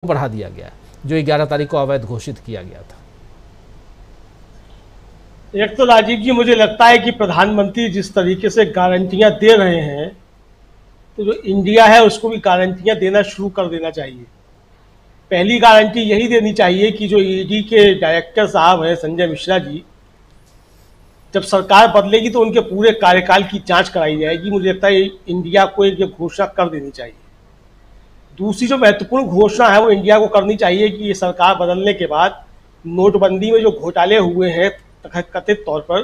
बढ़ा दिया गया जो 11 तारीख को अवैध घोषित किया गया था। एक तो राजीव जी, मुझे लगता है कि प्रधानमंत्री जिस तरीके से गारंटियां दे रहे हैं, तो जो इंडिया है उसको भी गारंटियां देना शुरू कर देना चाहिए। पहली गारंटी यही देनी चाहिए कि जो ईडी के डायरेक्टर साहब हैं संजय मिश्रा जी, जब सरकार बदलेगी तो उनके पूरे कार्यकाल की जांच कराई जाएगी। मुझे लगता है इंडिया को एक घोषणा कर देनी चाहिए। दूसरी जो महत्वपूर्ण घोषणा है वो इंडिया को करनी चाहिए कि ये सरकार बदलने के बाद नोटबंदी में जो घोटाले हुए हैं कथित तौर पर,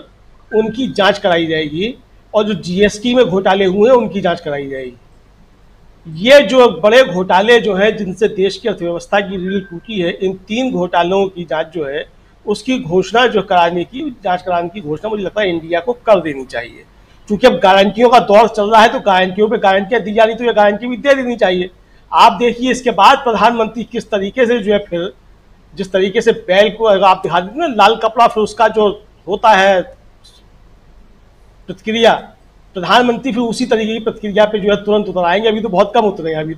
उनकी जांच कराई जाएगी, और जो जीएसटी में घोटाले हुए हैं उनकी जांच कराई जाएगी। ये जो बड़े घोटाले जो हैं जिनसे देश की अर्थव्यवस्था की रीढ़ टूटी है, इन 3 घोटालों की जांच जो है उसकी घोषणा जो जांच कराने की घोषणा मुझे लगता है इंडिया को कर देनी चाहिए। क्योंकि अब गारंटियों का दौर चल रहा है, तो गारंटियों पे गारंटियां दी जा रही, तो ये गारंटी भी दे देनी चाहिए। आप देखिए इसके बाद प्रधानमंत्री किस तरीके से जो है, फिर जिस तरीके से बैल को आप दिखा देते ना लाल कपड़ा, फिर उसका जो होता है प्रतिक्रिया, प्रधानमंत्री फिर उसी तरीके की प्रतिक्रिया पे जो है तुरंत उतर आएंगे। अभी तो बहुत कम उतरे हैं, अभी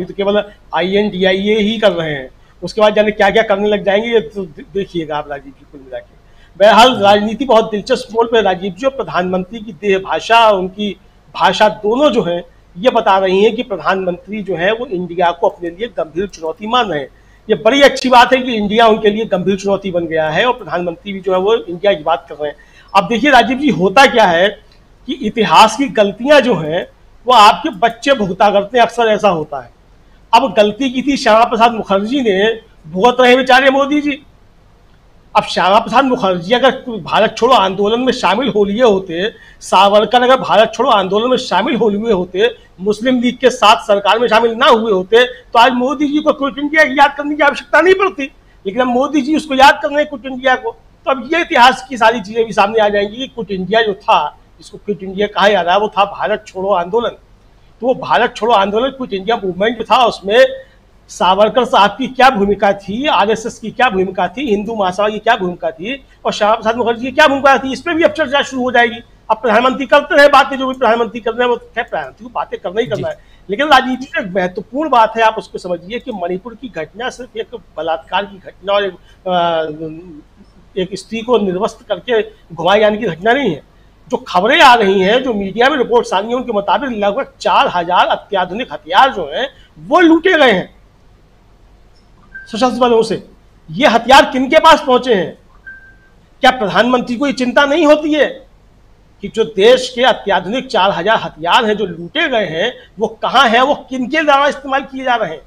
तो केवल INDIA ही कर रहे हैं। उसके बाद जाने क्या क्या करने लग जाएंगे, ये तो देखिएगा आप राजीव जी। कुल मिला के बहरहाल राजनीति बहुत दिलचस्प मोड़ पर राजीव जी, और प्रधानमंत्री की देह भाषा, उनकी भाषा दोनों जो है ये बता रही है कि प्रधानमंत्री जो है वो इंडिया को अपने लिए गंभीर चुनौती मान रहे हैं। ये बड़ी अच्छी बात है कि इंडिया उनके लिए गंभीर चुनौती बन गया है, और प्रधानमंत्री भी जो है वो इंडिया की बात कर रहे हैं। अब देखिए राजीव जी, होता क्या है कि इतिहास की गलतियां जो हैं वो आपके बच्चे भुगता करते हैं, अक्सर ऐसा होता है। अब गलती की थी श्यामा प्रसाद मुखर्जी ने, भुगत रहे बेचारे मोदी जी। अब श्यामा प्रसाद मुखर्जी अगर भारत छोड़ो आंदोलन में शामिल हो लिए होते, सावरकर अगर भारत छोड़ो आंदोलन में शामिल हो लिए होते, मुस्लिम लीग के साथ सरकार में शामिल ना हुए होते, तो आज मोदी जी को क्विट इंडिया की याद करने की आवश्यकता नहीं पड़ती। लेकिन अब मोदी जी उसको याद कर रहे हैं, क्विट इंडिया को। तो अब ये इतिहास की सारी चीजें भी सामने आ जाएंगी कि क्विट इंडिया जो था, जिसको क्विट इंडिया कहा जा रहा है, वो था भारत छोड़ो आंदोलन। तो वो भारत छोड़ो आंदोलन, क्विट इंडिया मूवमेंट जो था, उसमें सावरकर साहब की क्या भूमिका थी, RSS की क्या भूमिका थी, हिंदू महासभा की क्या भूमिका थी, और श्यामा प्रसाद मुखर्जी की क्या भूमिका थी, इस पर भी अब चर्चा शुरू हो जाएगी। अब प्रधानमंत्री करते रहे बातें, जो भी प्रधानमंत्री कर रहे हैं वो प्रधानमंत्री को बातें करना ही करना है। लेकिन राजनीति में एक महत्वपूर्ण बात है, आप उसको समझिए कि मणिपुर की घटना सिर्फ एक बलात्कार की घटना और एक स्त्री को निर्वस्त्र करके घुमाए जाने की घटना नहीं है। जो खबरें आ रही हैं, जो मीडिया में रिपोर्ट्स आ रही हैं, उनके मुताबिक लगभग 4000 अत्याधुनिक हथियार जो हैं वो लूटे गए हैं सशस्त्र बलों से। ये हथियार किनके पास पहुंचे हैं? क्या प्रधानमंत्री को ये चिंता नहीं होती है कि जो देश के अत्याधुनिक 4000 हथियार हैं जो लूटे गए हैं, वो कहां हैं, वो किनके द्वारा इस्तेमाल किए जा रहे हैं?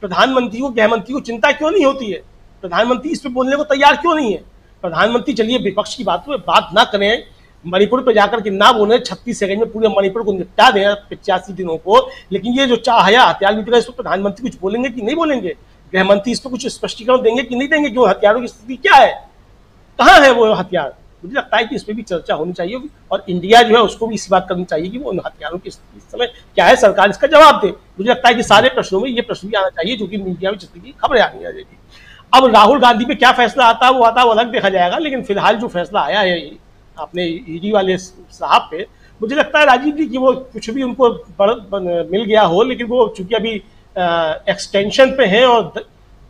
प्रधानमंत्री को, गृहमंत्री को चिंता क्यों नहीं होती है? प्रधानमंत्री इस पर बोलने को तैयार क्यों नहीं है? प्रधानमंत्री चलिए विपक्ष की बात ना करें, मणिपुर पे जाकर के ना बोले, 36 सेकंड में पूरे मणिपुर को निपटा दें 85 दिनों को। लेकिन ये जो 4000 हथियार लूटे गए, इस पर प्रधानमंत्री कुछ बोलेंगे कि नहीं बोलेंगे? गृहमंत्री इस पर कुछ स्पष्टीकरण देंगे कि नहीं देंगे कि वो हथियारों की स्थिति क्या है, कहाँ है वो हथियार? मुझे लगता है कि इस पर भी चर्चा होनी चाहिए, और इंडिया जो है उसको भी इसी बात करनी चाहिए कि वो उन हथियारों की स्थिति इस समय क्या है, सरकार इसका जवाब दे। मुझे लगता है कि सारे प्रश्नों में ये प्रश्न भी आना चाहिए जो कि मीडिया में जिस तरह की खबरें आनी चाहिए। अब राहुल गांधी पे क्या फैसला आता है वो अलग देखा जाएगा, लेकिन फिलहाल जो फैसला आया है अपने ईडी वाले साहब पे, मुझे लगता है राजीव जी कि वो कुछ भी उनको मिल गया हो, लेकिन वो चूंकि अभी एक्सटेंशन पे है और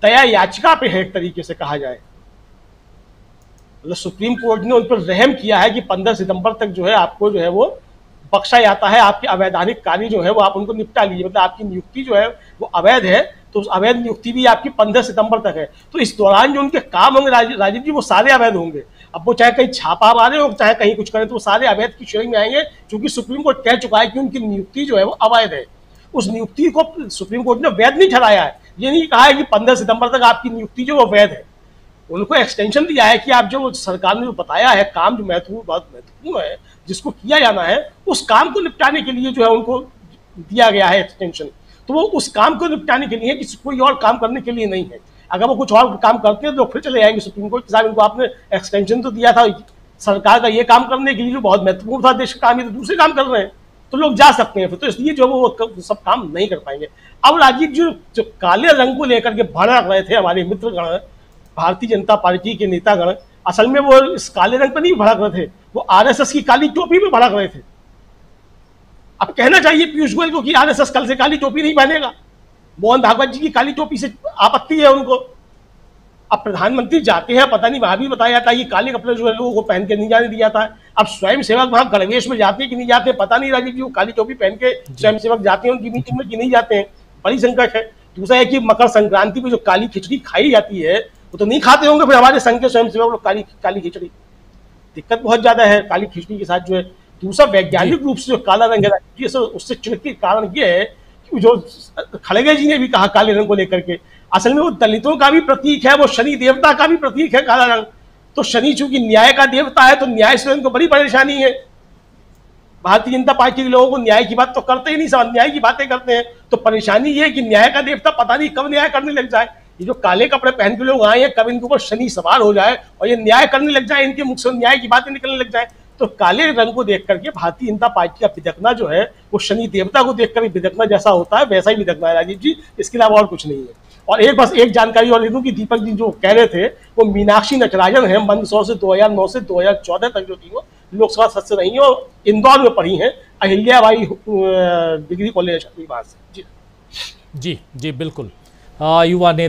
दया याचिका पे है, एक तरीके से कहा जाए, मतलब सुप्रीम कोर्ट ने उन पर रहम किया है कि 15 सितंबर तक जो है आपको जो है वो बख्शा जाता है, आपके अवैधानिक कार्य जो है वो आप उनको निपटा लीजिए। मतलब आपकी नियुक्ति जो है वो अवैध है, तो उस अवैध नियुक्ति भी आपकी 15 सितंबर तक है। तो इस दौरान जो उनके काम होंगे राजीव जी, वो सारे अवैध होंगे। अब वो चाहे कहीं छापा मारे हो, चाहे कहीं कुछ करें, तो वो सारे अवैध की श्रेणी में आएंगे, क्योंकि सुप्रीम कोर्ट कह चुका है कि उनकी नियुक्ति जो है वो अवैध है। उस नियुक्ति को सुप्रीम कोर्ट ने वैध नहीं ठहराया है। ये नहीं कहा है कि 15 सितंबर तक आपकी नियुक्ति जो वो वैध है। उनको एक्सटेंशन दिया है कि आप जो सरकार ने जो बताया है काम, जो बहुत महत्वपूर्ण है, जिसको किया जाना है, उस काम को निपटाने के लिए जो है उनको दिया गया है एक्सटेंशन। तो वो उस काम को निपटाने के लिए, किसी कोई और काम करने के लिए नहीं है। अगर वो कुछ और काम करते हैं तो फिर चले जाएंगे सुप्रीम कोर्ट के साथ, इनको आपने एक्सटेंशन तो दिया था सरकार का ये काम करने के लिए जो बहुत महत्वपूर्ण था देश का काम, ये तो दूसरे काम कर रहे हैं, तो लोग जा सकते हैं फिर। तो इसलिए जो वो सब काम नहीं कर पाएंगे। अब राजीव जी जो काले रंग को लेकर के भड़क रहे थे हमारे मित्रगण, भारतीय जनता पार्टी के नेतागण, असल में वो इस काले रंग पर नहीं भड़क रहे थे, वो RSS की काली टोपी में भड़क रहे थे। अब कहना चाहिए पीयूष गोयल को कि RSS कल से काली टोपी नहीं पहनेगा, मोहन भागवत जी की काली टोपी से आपत्ति है उनको। अब प्रधानमंत्री जाते हैं, पता नहीं वहां भी बताया जाता है कि काले कपड़े जो है लोगों को पहन के नहीं जाने दिया जाता है। अब स्वयं सेवक वहां गणवेश में जाते हैं कि नहीं जाते हैं, पता नहीं राजीव जी। वो काली टोपी पहन के स्वयं सेवक जाते हैं उनकी मीटिंग में कि नहीं जाते हैं, बड़ी संकट है। दूसरा है कि मकर संक्रांति पे जो काली खिचड़ी खाई जाती है वो तो नहीं खाते होंगे फिर हमारे संघ के स्वयं सेवक लोग काली खिचड़ी। दिक्कत बहुत ज्यादा है काली खिचड़ी के साथ जो है। दूसरा वैज्ञानिक रूप से जो काला रंग है उससे चिढ़ने का कारण ये है कि जो खड़गे जी ने भी कहा काले रंग को लेकर के, असल में वो दलितों का भी प्रतीक है, वो शनि देवता का भी प्रतीक है काला रंग। तो शनि चूंकि न्याय का देवता है तो न्याय से उनको बड़ी परेशानी है। भारतीय जनता पार्टी के लोगों को न्याय की बात तो करते ही नहीं, सब अन्याय की बातें करते हैं। तो परेशानी ये है कि न्याय का देवता पता नहीं कब न्याय करने लग जाए। ये जो काले कपड़े पहन के लोग आए हैं कब इनके ऊपर शनि सवार हो जाए और ये न्याय करने लग जाए, इनके मुख से न्याय की बातें निकलने लग जाए। तो काले रंग को देख करके भारतीय जनता पार्टी का बिदकना जो है वो शनि देवता को देख कर बिदकना जैसा होता है वैसा ही बिदकना है राजीव जी, इसके अलावा और कुछ नहीं है। और एक बस एक जानकारी और दे दूं कि दीपक जी जो कह रहे थे वो मीनाक्षी नटराजन है, मंदसौर से 2009 से 2014 तक जो थी वो लोकसभा सदस्य रही है और इंदौर में पढ़ी हैं, अहिल्याबाई डिग्री कॉलेज वहां से। जी जी जी बिल्कुल। युवा नेता